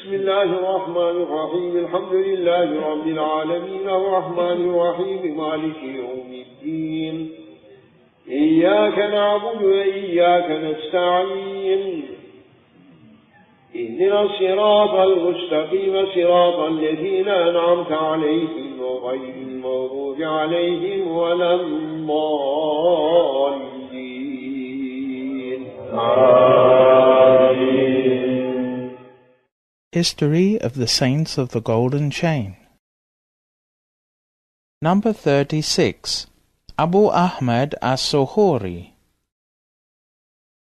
بسم الله الرحمن الرحيم الحمد لله رب العالمين الرحمن الرحيم مالك يوم الدين إياك نعبد وإياك نستعين اهدنا الصراط المستقيم صراط الذين أنعمت عليهم غير المغضوب عليهم ولا الضالين. History of the Saints of the Golden Chain. Number 36. Abu Ahmad as-Sughuri.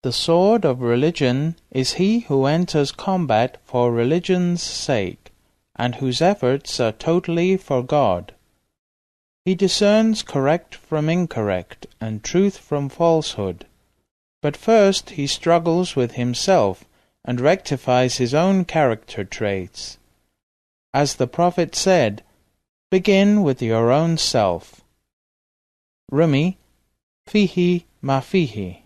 The sword of religion is he who enters combat for religion's sake, and whose efforts are totally for God. He discerns correct from incorrect, and truth from falsehood. But first he struggles with himself, and rectifies his own character traits. As the Prophet said, begin with your own self. Rumi, fihi ma fihi.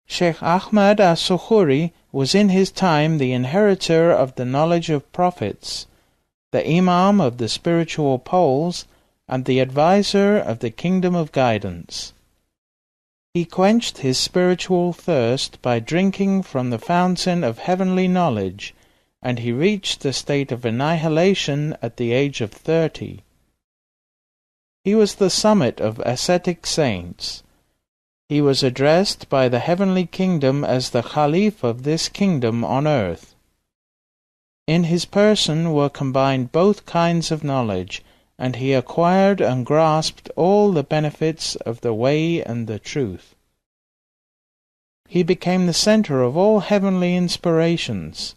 Shaykh Ahmad as-Sughuri was in his time the inheritor of the knowledge of prophets, the imam of the spiritual poles, and the advisor of the kingdom of guidance. He quenched his spiritual thirst by drinking from the fountain of heavenly knowledge, and he reached the state of annihilation at the age of 30. He was the summit of ascetic saints. He was addressed by the heavenly kingdom as the Khalif of this kingdom on earth. In his person were combined both kinds of knowledge, and he acquired and grasped all the benefits of the way and the truth. He became the center of all heavenly inspirations.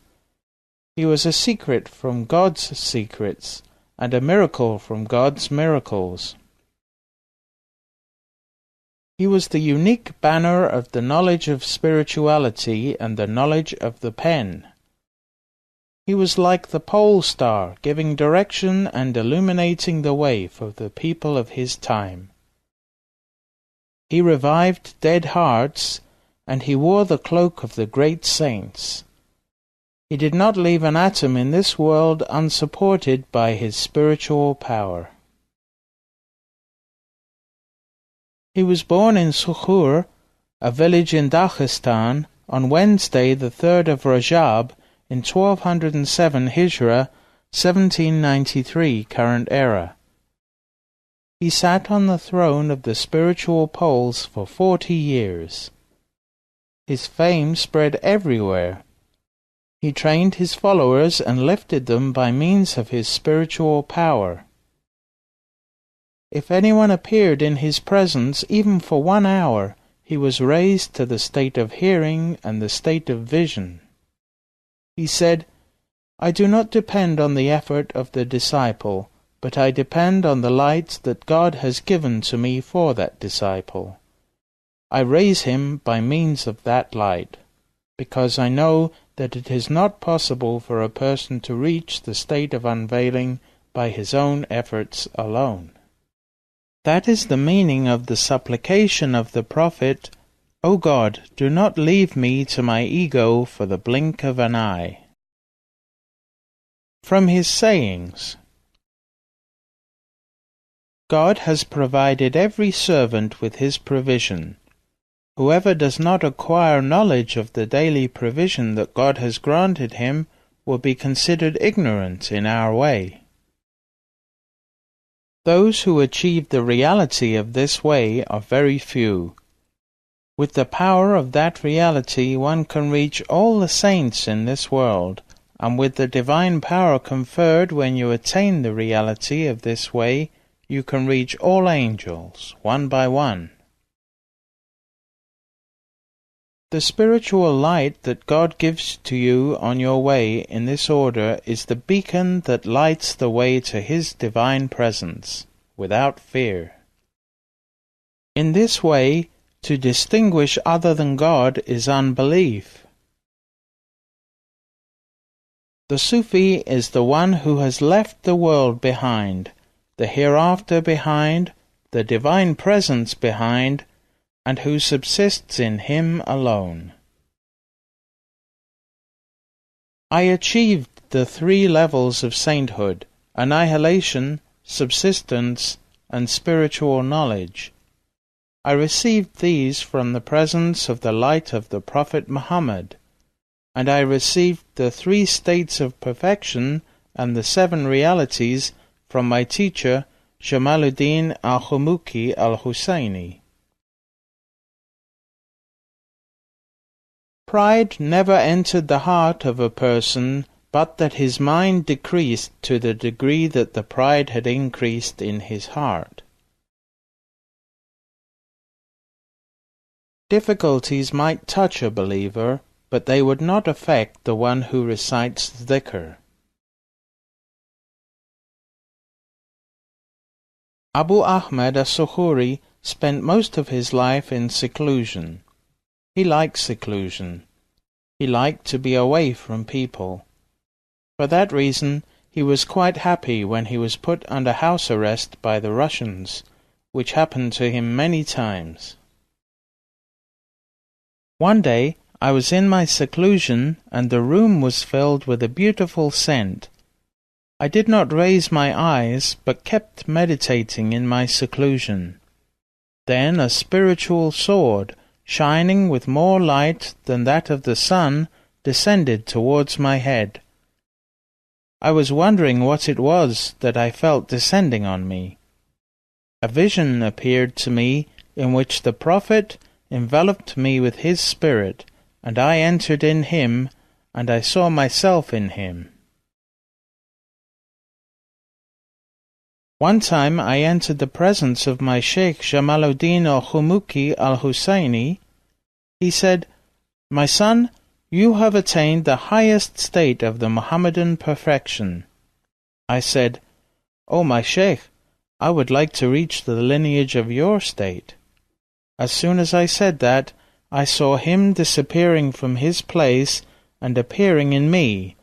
He was a secret from God's secrets, and a miracle from God's miracles. He was the unique banner of the knowledge of spirituality and the knowledge of the pen. He was like the pole star, giving direction and illuminating the way for the people of his time. He revived dead hearts, and he wore the cloak of the great saints. He did not leave an atom in this world unsupported by his spiritual power. He was born in Sughur, a village in Dagestan, on Wednesday the 3rd of Rajab, in 1207 Hijra, 1793 current era. He sat on the throne of the spiritual poles for 40 years. His fame spread everywhere. He trained his followers and lifted them by means of his spiritual power. If anyone appeared in his presence even for 1 hour, he was raised to the state of hearing and the state of vision. He said, I do not depend on the effort of the disciple, but I depend on the light that God has given to me for that disciple. I raise him by means of that light, because I know that it is not possible for a person to reach the state of unveiling by his own efforts alone. That is the meaning of the supplication of the Prophet, O God, do not leave me to my ego for the blink of an eye. From his sayings, God has provided every servant with his provision. Whoever does not acquire knowledge of the daily provision that God has granted him will be considered ignorant in our way. Those who achieve the reality of this way are very few. With the power of that reality one can reach all the saints in this world, and with the divine power conferred when you attain the reality of this way, you can reach all angels, one by one. The spiritual light that God gives to you on your way in this order is the beacon that lights the way to His divine presence, without fear. In this way, to distinguish other than God is unbelief. The Sufi is the one who has left the world behind, the hereafter behind, the divine presence behind, and who subsists in him alone. I achieved the 3 levels of sainthood: annihilation, subsistence, and spiritual knowledge. I received these from the presence of the light of the Prophet Muhammad, and I received the 3 states of perfection and the 7 realities from my teacher Jamaluddin al-Humuki al-Husayni. Pride never entered the heart of a person, but that his mind decreased to the degree that the pride had increased in his heart. Difficulties might touch a believer, but they would not affect the one who recites dhikr. Abu Ahmad as-Sughuri spent most of his life in seclusion. He liked seclusion. He liked to be away from people. For that reason, he was quite happy when he was put under house arrest by the Russians, which happened to him many times. One day, I was in my seclusion, and the room was filled with a beautiful scent. I did not raise my eyes, but kept meditating in my seclusion. Then a spiritual sword, shining with more light than that of the sun, descended towards my head. I was wondering what it was that I felt descending on me. A vision appeared to me in which the Prophet enveloped me with his spirit, and I entered in him, and I saw myself in him. One time I entered the presence of my Sheikh Jamaluddin al-Humuki al-Husayni. He said, "My son, you have attained the highest state of the Muhammadan perfection." I said, "Oh, my Sheikh, I would like to reach the lineage of your state." As soon as I said that, I saw him disappearing from his place and appearing in me,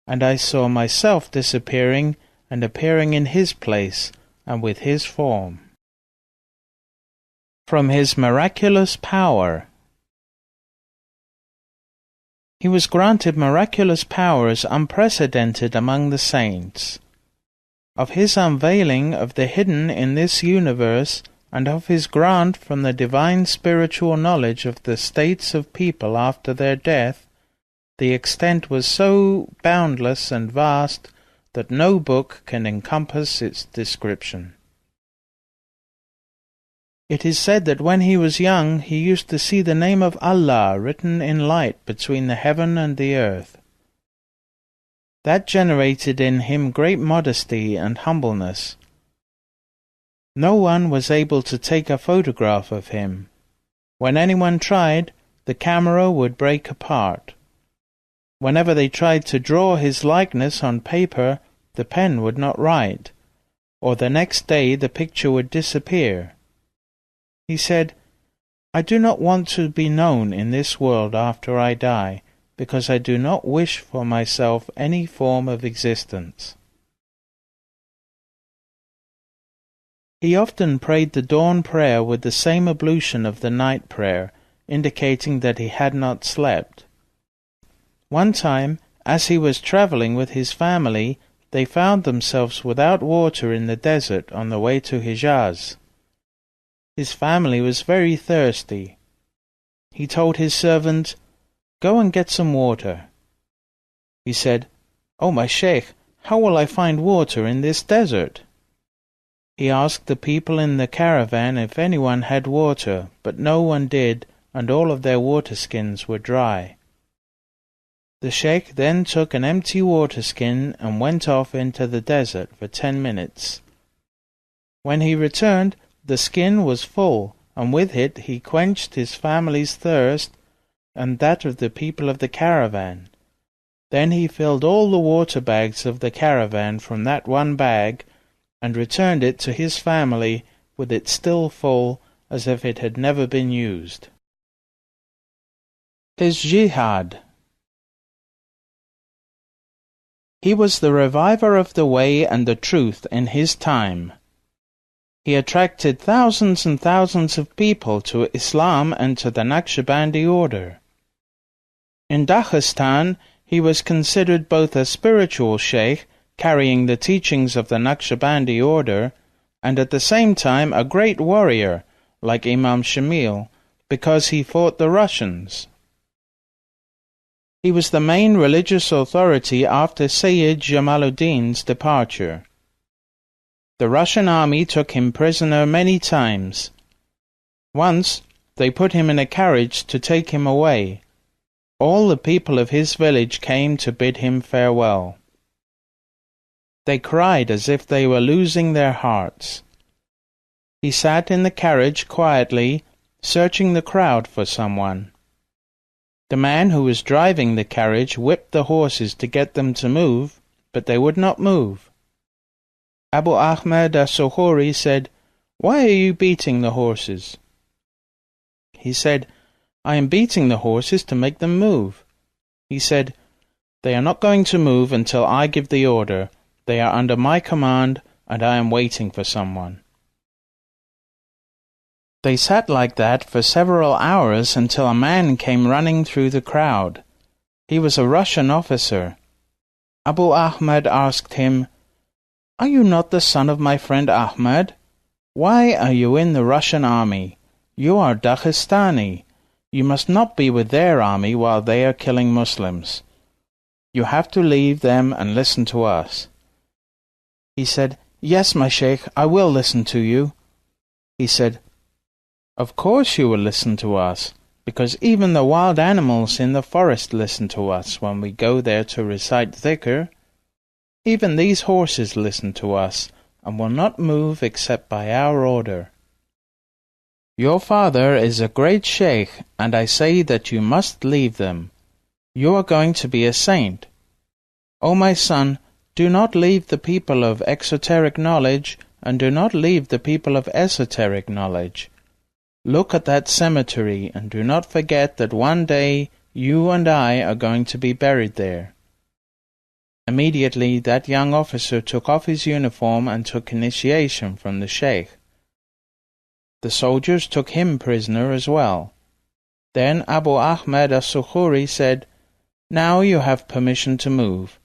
and I saw myself disappearing and appearing in his place and with his form. From his miraculous power. He was granted miraculous powers unprecedented among the saints. Of his unveiling of the hidden in this universe, and of his grant from the divine spiritual knowledge of the states of people after their death, the extent was so boundless and vast that no book can encompass its description. It is said that when he was young he used to see the name of Allah written in light between the heaven and the earth. That generated in him great modesty and humbleness. No one was able to take a photograph of him. When anyone tried, the camera would break apart. Whenever they tried to draw his likeness on paper, the pen would not write, or the next day the picture would disappear. He said, "I do not want to be known in this world after I die, because I do not wish for myself any form of existence." He often prayed the dawn prayer with the same ablution of the night prayer, indicating that he had not slept. One time, as he was traveling with his family, they found themselves without water in the desert on the way to Hijaz. His family was very thirsty. He told his servant, "Go and get some water." He said, "Oh, my Sheikh, how will I find water in this desert?" He asked the people in the caravan if anyone had water, but no one did, and all of their water skins were dry. The Sheikh then took an empty water skin and went off into the desert for 10 minutes. When he returned, the skin was full, and with it he quenched his family's thirst and that of the people of the caravan. Then he filled all the water bags of the caravan from that one bag, and returned it to his family with it still full, as if it had never been used. His Jihad. He was the reviver of the way and the truth in his time. He attracted thousands and thousands of people to Islam and to the NAQSHBANDI order. In Dagestan, He was considered both a spiritual sheikh, carrying the teachings of the Naqshbandi order, and at the same time a great warrior, like Imam Shamil, because he fought the Russians. He was the main religious authority after Sayyid Jamaluddin's departure. The Russian army took him prisoner many times. Once, they put him in a carriage to take him away. All the people of his village came to bid him farewell. They cried as if they were losing their hearts. He sat in the carriage quietly, searching the crowd for someone. The man who was driving the carriage whipped the horses to get them to move, but they would not move. Abu Ahmad as-Sughuri said, "Why are you beating the horses?" He said, "I am beating the horses to make them move." He said, "They are not going to move until I give the order. They are under my command, and I am waiting for someone." They sat like that for several hours until a man came running through the crowd. He was a Russian officer. Abu Ahmad asked him, "Are you not the son of my friend Ahmad? Why are you in the Russian army? You are Daghestani. You must not be with their army while they are killing Muslims. You have to leave them and listen to us." He said, "Yes, my sheikh, I will listen to you." He said, "Of course you will listen to us, because even the wild animals in the forest listen to us when we go there to recite dhikr. Even these horses listen to us and will not move except by our order. Your father is a great sheikh, and I say that you must leave them. You are going to be a saint. O my son, do not leave the people of exoteric knowledge, and do not leave the people of esoteric knowledge. Look at that cemetery, and do not forget that one day you and I are going to be buried there." Immediately that young officer took off his uniform and took initiation from the sheikh. The soldiers took him prisoner as well. Then Abu Ahmad as-Sughuri said, "Now you have permission to move,"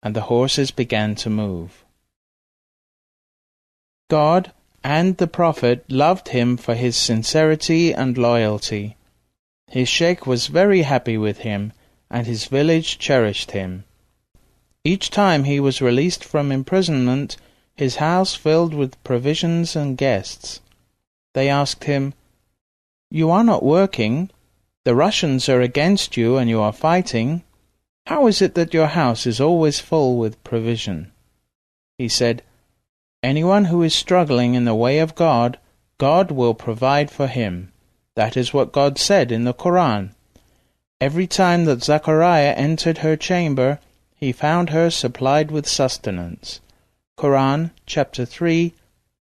and the horses began to move. God and the Prophet loved him for his sincerity and loyalty. His sheikh was very happy with him, and his village cherished him. Each time he was released from imprisonment, his house filled with provisions and guests. They asked him, "You are not working. The Russians are against you and you are fighting. How is it that your house is always full with provision?" He said, "Anyone who is struggling in the way of God, God will provide for him. That is what God said in the Quran. Every time that Zachariah entered her chamber, he found her supplied with sustenance." Quran, chapter 3,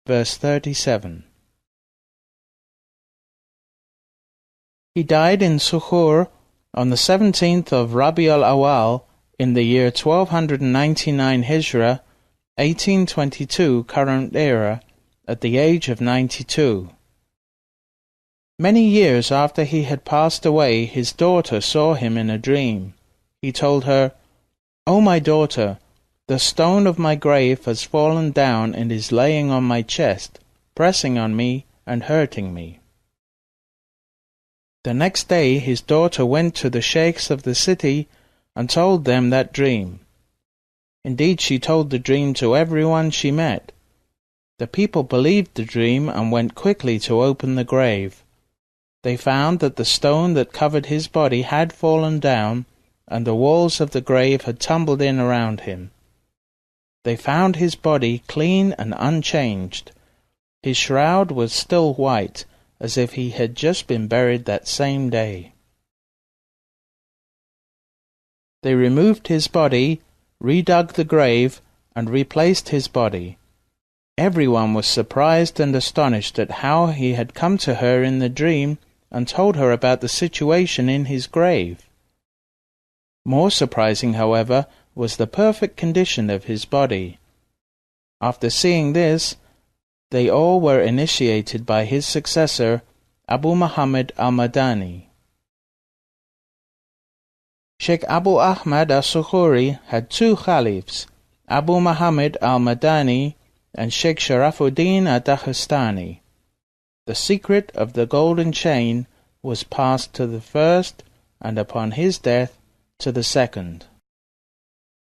verse 37. He died in Sughur on the 17th of Rabi al-Awwal in the year 1299 Hijrah, 1822 current era, at the age of 92. Many years after he had passed away, his daughter saw him in a dream. He told her, "O my daughter, the stone of my grave has fallen down and is laying on my chest, pressing on me and hurting me." The next day his daughter went to the sheikhs of the city and told them that dream. Indeed, she told the dream to everyone she met. The people believed the dream and went quickly to open the grave. They found that the stone that covered his body had fallen down, and the walls of the grave had tumbled in around him. They found his body clean and unchanged. His shroud was still white, as if he had just been buried that same day. They removed his body, redug the grave, and replaced his body. Everyone was surprised and astonished at how he had come to her in the dream and told her about the situation in his grave. More surprising, however, was the perfect condition of his body. After seeing this, they all were initiated by his successor, Abu Muhammad al-Madani. Sheikh Abu Ahmad as-Sughuri had two caliphs, Abu Muhammad al-Madani and Sheikh Sharafuddin al-Daghestani. The secret of the golden chain was passed to the first, and upon his death to the second.